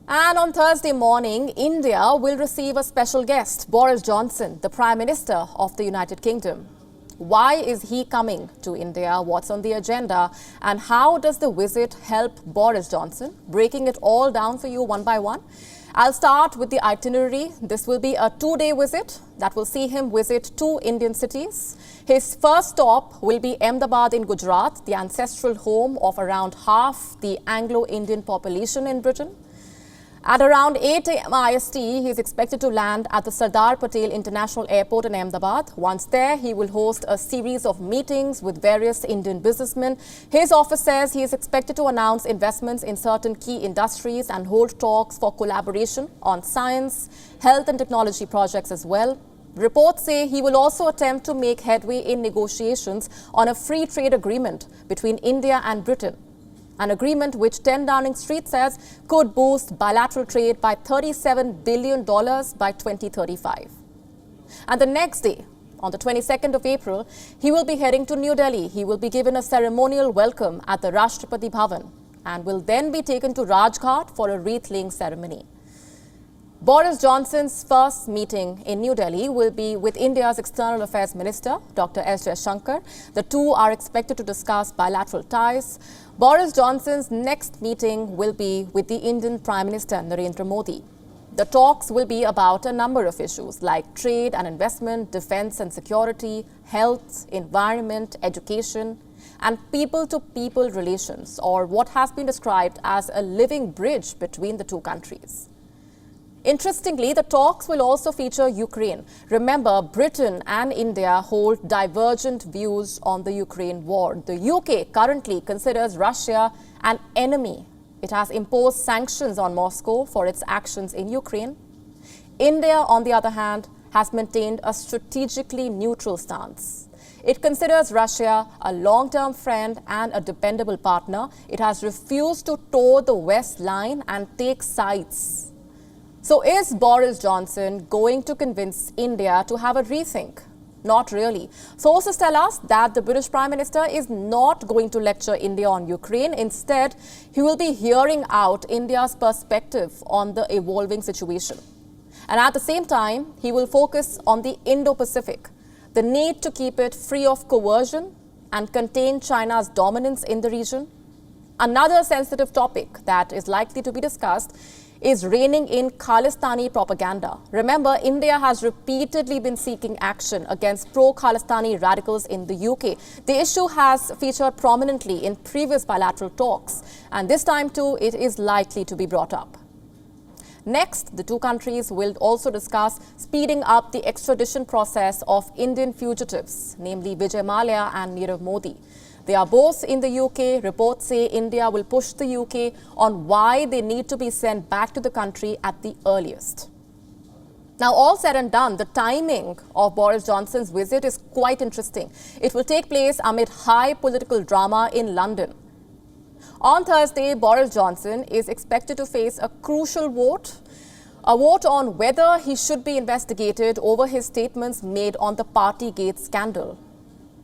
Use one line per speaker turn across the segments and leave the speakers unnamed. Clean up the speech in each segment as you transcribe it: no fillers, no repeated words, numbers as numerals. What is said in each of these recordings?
And on Thursday morning, India will receive a special guest, Boris Johnson, the Prime Minister of the United Kingdom. Why is he coming to India? What's on the agenda? And how does the visit help Boris Johnson? Breaking it all down for you one by one. I'll start with the itinerary. This will be a two-day visit that will see him visit two Indian cities. His first stop will be Ahmedabad in Gujarat, the ancestral home of around half the Anglo-Indian population in Britain. At around 8 a.m. IST, he is expected to land at the Sardar Patel International Airport in Ahmedabad. Once there, he will host a series of meetings with various Indian businessmen. His office says he is expected to announce investments in certain key industries and hold talks for collaboration on science, health and technology projects as well. Reports say he will also attempt to make headway in negotiations on a free trade agreement between India and Britain. An agreement which 10 Downing Street says could boost bilateral trade by $37 billion by 2035. And the next day, on the 22nd of April, he will be heading to New Delhi. He will be given a ceremonial welcome at the Rashtrapati Bhavan and will then be taken to Rajghat for a wreath-laying ceremony. Boris Johnson's first meeting in New Delhi will be with India's External Affairs Minister, Dr. S. Jaishankar. The two are expected to discuss bilateral ties. Boris Johnson's next meeting will be with the Indian Prime Minister, Narendra Modi. The talks will be about a number of issues like trade and investment, defense and security, health, environment, education, and people-to-people relations, or what has been described as a living bridge between the two countries. Interestingly, the talks will also feature Ukraine. Remember, Britain and India hold divergent views on the Ukraine war. The UK currently considers Russia an enemy. It has imposed sanctions on Moscow for its actions in Ukraine. India, on the other hand, has maintained a strategically neutral stance. It considers Russia a long-term friend and a dependable partner. It has refused to toe the West line and take sides. So is Boris Johnson going to convince India to have a rethink? Not really. Sources tell us that the British Prime Minister is not going to lecture India on Ukraine. Instead, he will be hearing out India's perspective on the evolving situation. And at the same time, he will focus on the Indo-Pacific, the need to keep it free of coercion and contain China's dominance in the region. Another sensitive topic that is likely to be discussed is reining in Khalistani propaganda. Remember, India has repeatedly been seeking action against pro-Khalistani radicals in the UK. The issue has featured prominently in previous bilateral talks, and this time too it is likely to be brought up. Next, the two countries will also discuss speeding up the extradition process of Indian fugitives, namely Vijay Mallya and Nirav Modi. They are both in the UK. Reports say India will push the UK on why they need to be sent back to the country at the earliest. Now, all said and done, the timing of Boris Johnson's visit is quite interesting. It will take place amid high political drama in London. On Thursday, Boris Johnson is expected to face a crucial vote, a vote on whether he should be investigated over his statements made on the Partygate scandal.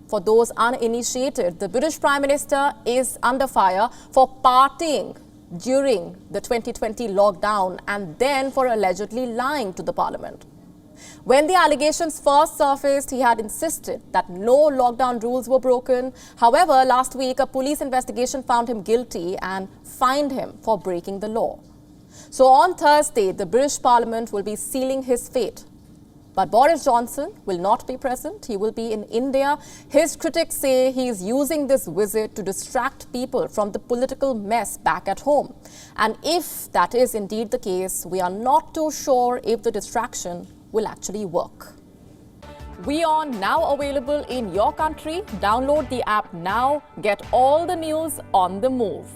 For those uninitiated, the British Prime Minister is under fire for partying during the 2020 lockdown and then for allegedly lying to the Parliament. When the allegations first surfaced, he had insisted that no lockdown rules were broken. However, last week, a police investigation found him guilty and fined him for breaking the law. So on Thursday, the British Parliament will be sealing his fate. But Boris Johnson will not be present. He will be in India. His critics say he is using this visit to distract people from the political mess back at home. And if that is indeed the case, we are not too sure if the distraction will actually work. WION now available in your country. Download the app now. Get all the news on the move.